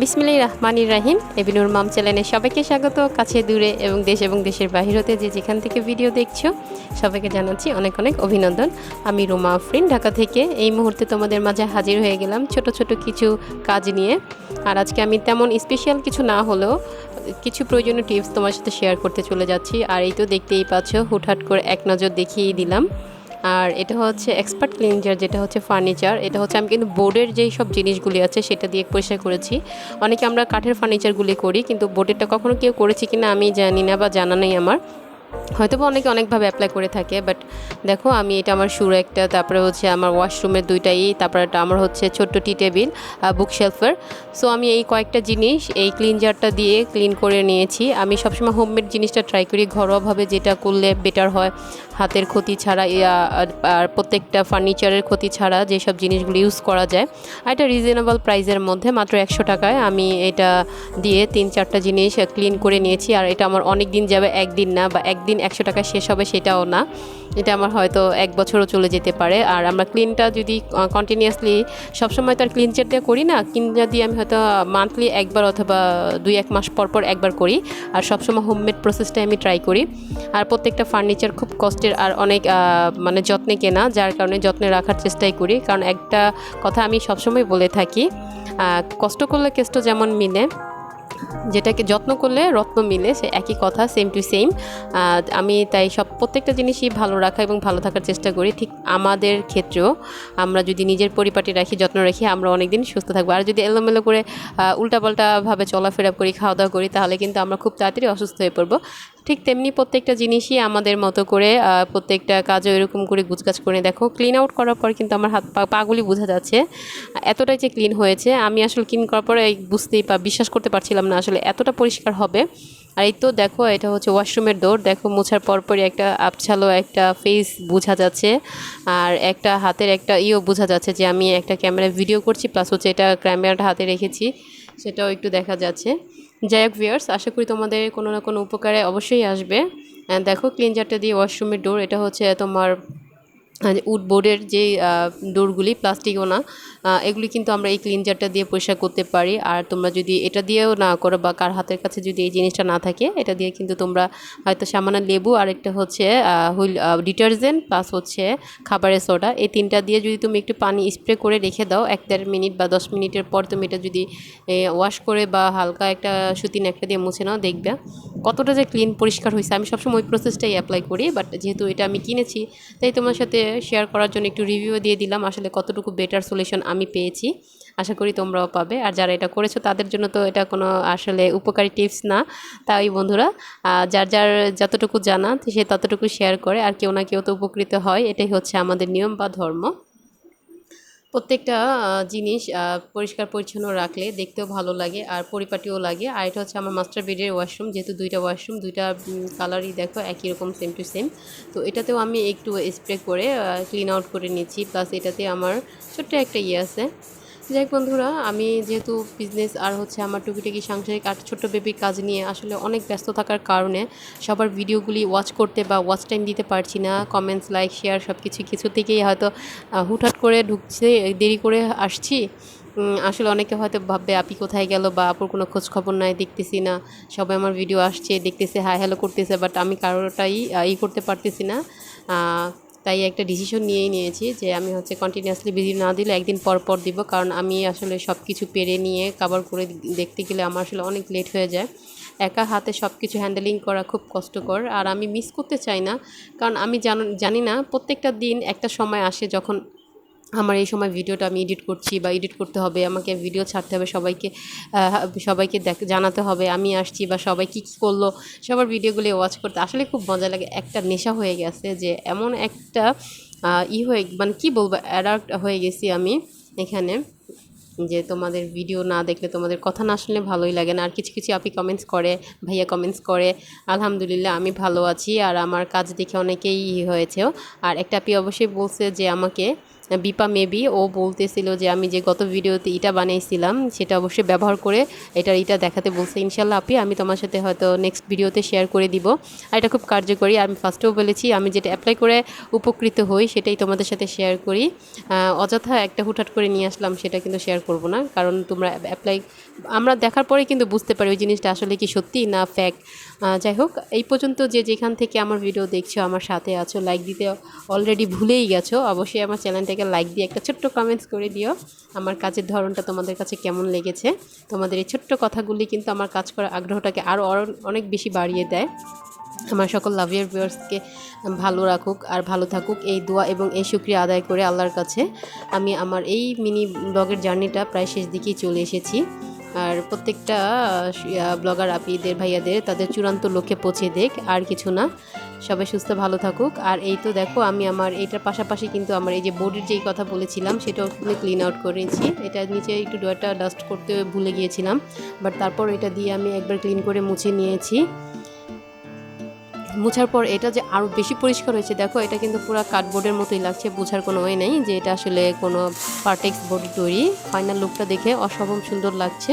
বিসমিল্লাহির রহমানির রহিম। abnoormoms চ্যানেলে সবাইকে স্বাগত। কাছে দূরে এবং দেশের বাইরে হতে যে যেখান থেকে ভিডিও দেখছো সবাইকে জানাচ্ছি অনেক অনেক অভিনন্দন। আমি রুমা আফরিন ঢাকা থেকে এই মুহূর্তে তোমাদের মাঝে হাজির হয়ে গেলাম ছোট ছোট কিছু কাজ নিয়ে। আর আজকে আমি তেমন স্পেশাল কিছু না হলেও কিছু প্রয়োজনীয় টিপস তোমার সাথে শেয়ার করতে চলে যাচ্ছি। আর এই তো দেখতেই পাচ্ছ, হুটহাট করে এক নজর দেখিয়ে দিলাম। আর এটা হচ্ছে এক্সপার্ট ক্লিনজার, যেটা হচ্ছে ফার্নিচার। এটা হচ্ছে আমি কিন্তু বোর্ডের যেই সব জিনিসগুলি আছে সেটা দিয়ে পরিষ্কার করেছি। অনেকে আমরা কাঠের ফার্নিচারগুলি করি, কিন্তু বোর্ডেরটা কখনো কেউ করেছি কিনা আমি জানি না বা জানা নেই আমার। হয়তো বা অনেকে অনেকভাবে অ্যাপ্লাই করে থাকে, বাট দেখো আমি এটা আমার শুরু একটা, তারপরে হচ্ছে আমার ওয়াশরুমের দুইটাই, তারপরে এটা আমার হচ্ছে ছোট্ট টি টেবিল, বুক শেলফের। সো আমি এই কয়েকটা জিনিস এই ক্লিনজারটা দিয়ে ক্লিন করে নিয়েছি। আমি সবসময় হোমমেড জিনিসটা ট্রাই করি, ঘরোয়াভাবে যেটা করলে বেটার হয়, হাতের ক্ষতি ছাড়া আর প্রত্যেকটা ফার্নিচারের ক্ষতি ছাড়া যেসব জিনিসগুলো ইউজ করা যায়। আর এটা রিজনেবল প্রাইসের মধ্যে মাত্র 100 টাকায় আমি এটা দিয়ে 3-4টা জিনিস ক্লিন করে নিয়েছি। আর এটা আমার অনেক দিন যাবে, একদিন না, বা একদিন 100 টাকা শেষ হবে সেটাও না। এটা আমার হয়তো 1 বছরও চলে যেতে পারে। আর আমরা ক্লিনটা যদি কন্টিনিউয়াসলি সবসময় তো আর ক্লিনচার দিয়ে করি না, ক্লিনচার দিয়ে আমি হয়তো মান্থলি একবার অথবা 2-1 মাস পর পর একবার করি। আর সবসময় হোমমেড প্রসেসটাই আমি ট্রাই করি। আর প্রত্যেকটা ফার্নিচার খুব কষ্টের আর অনেক মানে যত্নে কেনা, যার কারণে যত্নে রাখার চেষ্টাই করি। কারণ একটা কথা আমি সবসময় বলে থাকি, কষ্ট করলে কেষ্ট যেমন মিলে, যেটাকে যত্ন করলে রত্ন মিলে, সে একই কথা, সেম টু সেম। আমি তাই প্রত্যেকটা জিনিসই ভালো রাখা এবং ভালো থাকার চেষ্টা করি। ঠিক আমাদের ক্ষেত্রেও আমরা যদি নিজের পরিপাটি রাখি, যত্ন রাখি, আমরা অনেক দিন সুস্থ থাকবো। আর যদি এলোমেলো করে উল্টাপাল্টাভাবে চলাফেরা করি, খাওয়া দাওয়া করি, তাহলে কিন্তু আমরা খুব তাড়াতাড়ি অসুস্থ হয়ে পড়বো। ঠিক তেমনি প্রত্যেকটা জিনিসই আমাদের মতো করে, প্রত্যেকটা কাজও এরকম করে গুছগাছ করে দেখো। ক্লিন আউট করার পর কিন্তু আমার হাত পাগুলি বোঝা যাচ্ছে এতটাই যে ক্লিন হয়েছে। আমি আসলে ক্লিন করার পরে বিশ্বাস করতে পারছিলাম না আসলে এতটা পরিষ্কার হবে। আর এই তো দেখো, এটা হচ্ছে ওয়াশরুমের ডোর। দেখো মোছার পরপরই একটা আবছালো একটা ফেস বোঝা যাচ্ছে, আর একটা হাতের একটা বোঝা যাচ্ছে যে আমি একটা ক্যামেরায় ভিডিও করছি, প্লাস হচ্ছে এটা ক্যামেরাটা হাতে রেখেছি, সেটাও একটু দেখা যাচ্ছে। যাই হোক ভিউয়ার্স, আশা করি তোমাদের কোনো না কোনো উপকারে অবশ্যই আসবে। দেখো ক্লিনজারটা দিয়ে ওয়াশরুমের ডোর, এটা হচ্ছে তোমার উড বোর্ডের যে ডোরগুলি, প্লাস্টিকও না, এগুলি কিন্তু আমরা এই ক্লিনজারটা দিয়ে পরিষ্কার করতে পারি। আর তোমরা যদি এটা দিয়েও না করো, বা কার হাতের কাছে যদি এই জিনিসটা না থাকে, এটা দিয়ে কিন্তু তোমরা হয়তো সামান্য লেবু আর একটা হচ্ছে ডিটারজেন্ট প্লাস হচ্ছে খাবারের সোডা, এই 3টা দিয়ে যদি তুমি একটু পানি স্প্রে করে রেখে দাও 1-1.5 মিনিট বা 10 মিনিটের পর তুমি এটা যদি ওয়াশ করে বা হালকা একটা সুতি ন্যাকড়া দিয়ে মুছে নাও, দেখবে কতটা যে ক্লিন পরিষ্কার হয়েছে। আমি সবসময় ওই প্রসেসটাই অ্যাপ্লাই করি, বাট যেহেতু এটা আমি কিনেছি তাই তোমার সাথে শেয়ার করার জন্য একটু রিভিউ দিয়ে দিলাম আসলে কতটুকু বেটার সলিউশন আমি পেয়েছি। আশা করি তোমরাও পাবে। আর যারা এটা করেছো তাদের জন্য তো এটা কোনো আসলে উপকারী টিপস না, তাই বন্ধুরা যার যার যতটুকু জানা সে ততটুকু শেয়ার করে, আর কেউ না কেউ তো উপকৃত হয়। এটাই হচ্ছে আমাদের নিয়ম বা ধর্ম। প্রত্যেকটা জিনিস পরিষ্কার পরিচ্ছন্ন রাখলে দেখতেও ভালো লাগে আর পরিপাটিও লাগে। আর এটা হচ্ছে আমার মাস্টার বেডের ওয়াশরুম, যেহেতু 2টা ওয়াশরুম, 2টা কালারই দেখো একই রকম, সেম টু সেম। তো এটাতেও আমি একটু স্প্রে করে ক্লিন আউট করে নিচ্ছি, প্লাস এটাতে আমার ছোট্ট একটা আছে। যাই হোক বন্ধুরা, আমি যেহেতু বিজনেস আর হচ্ছে আমার টুকিটাকি সাংসারিক আর ছোট্ট বেবির কাজ নিয়ে আসলে অনেক ব্যস্ত থাকার কারণে সবার ভিডিওগুলি ওয়াচ করতে বা ওয়াচ টাইম দিতে পারছি না। কমেন্টস, লাইক, শেয়ার সব কিছু থেকেই হয়তো হুটহাট করে ঢুকছে, দেরি করে আসছি। আসলে অনেকে হয়তো ভাববে আপি কোথায় গেল, বা আপুর কোনো খোঁজ খবর নাই, দেখতেছি না। সবাই আমার ভিডিও আসছে, দেখতেছে, হাই হ্যালো করতেছে, বাট আমি কারোটাই করতে পারতেছি না। তাই একটা ডিসিশন নিয়েছি যে আমি হচ্ছে কন্টিনিউয়াসলি ভিডিও না দিলে একদিন পর পর দিব, কারণ আমি আসলে সব কিছু পেরে নিয়ে কভার করে দেখতে গেলে আমার আসলে অনেক লেট হয়ে যায়। একা হাতে সব কিছু হ্যান্ডেলিং করা খুব কষ্টকর, আর আমি মিস করতে চাই না। কারণ আমি জানি না প্রত্যেকটা দিন একটা সময় আসে যখন আমার এই সময় ভিডিওটা আমি এডিট করছি বা এডিট করতে হবে, আমাকে ভিডিও ছাড়তে হবে, সবাইকে জানাতে হবে আমি আসছি, বা সবাই কী করলো সবার ভিডিওগুলি ওয়াচ করতে আসলে খুব মজা লাগে। একটা নেশা হয়ে গেছে, যে এমন একটা মানে কী বলবো, অ্যাডাক্ট হয়ে গেছি আমি এখানে, যে তোমাদের ভিডিও না দেখলে, তোমাদের কথা না শুনলে ভালোই লাগে না। আর কিছু আপি কমেন্টস করে, ভাইয়া কমেন্টস করে, আলহামদুলিল্লাহ আমি ভালো আছি, আর আমার কাজ দেখে অনেকেই হয়েছেও। আর একটা আপি অবশ্যই বলছে যে আমাকে বিপা মেবি ও বলতেছিল যে আমি যে গত ভিডিওতে ইটা বানিয়েছিলাম সেটা অবশ্যই ব্যবহার করে ইটা দেখাতে বলছে। ইনশাল্লাহ আপি আমি তোমার সাথে হয়তো নেক্সট ভিডিওতে শেয়ার করে দিব। আর এটা খুব কার্যকরী, আমি ফার্স্টেও বলেছি আমি যেটা অ্যাপ্লাই করে উপকৃত হই সেটাই তোমাদের সাথে শেয়ার করি। অযথা একটা হুটহাট করে নিয়ে আসলাম সেটা কিন্তু শেয়ার করব না, কারণ তোমরা আমরা দেখার পরে কিন্তু বুঝতে পারি ওই জিনিসটা আসলে কি সত্যি না ফ্যাক। যাই হোক, এই পর্যন্ত যে যেখান থেকে আমার ভিডিও দেখছো, আমার সাথে আছো, লাইক দিতে অলরেডি ভুলেই গেছো, অবশ্যই আমার চ্যানেলটাকে লাইক দিয়ে একটা ছোট্ট কমেন্টস করে দিও আমার কাজের ধরনটা তোমাদের কাছে কেমন লেগেছে। তোমাদের এই ছোট্ট কথাগুলি কিন্তু আমার কাজ করার আগ্রহটাকে আরও অনেক বেশি বাড়িয়ে দেয়। আমার সকল লাভিয়ার ভিউয়ার্সকে ভালো রাখুক আর ভালো থাকুক, এই দোয়া এবং এই শুকরিয়া আদায় করে আল্লাহর কাছে আমি আমার এই মিনি ব্লগের জার্নিটা প্রায় শেষ দিকেই চলে এসেছি। আর প্রত্যেকটা ব্লগার আপিদের ভাইয়াদের তাদের চূড়ান্ত লক্ষ্যে পৌঁছে দেখ, আর কিছু না। সবাই সুস্থ ভালো থাকুক। আর এই তো দেখো আমি আমার এইটার পাশাপাশি কিন্তু আমার এই যে বোর্ডের যেই কথা বলেছিলাম সেটাও কিন্তু ক্লিন আউট করেছি। এটা নিচে একটু ডোয়ারটা ডাস্ট করতে ভুলে গিয়েছিলাম, বাট তারপর এটা দিয়ে আমি একবার ক্লিন করে মুছে নিয়েছি। মুছার পর এটা যে আরও বেশি পরিষ্কার হয়েছে, দেখো এটা কিন্তু পুরো কার্ডবোর্ডের মতোই লাগছে, বোঝার কোনো ওয়ে নেই যে এটা আসলে কোনো পার্টেক্স বোর্ড তৈরি। ফাইনাল লুকটা দেখে অসম্ভব সুন্দর লাগছে।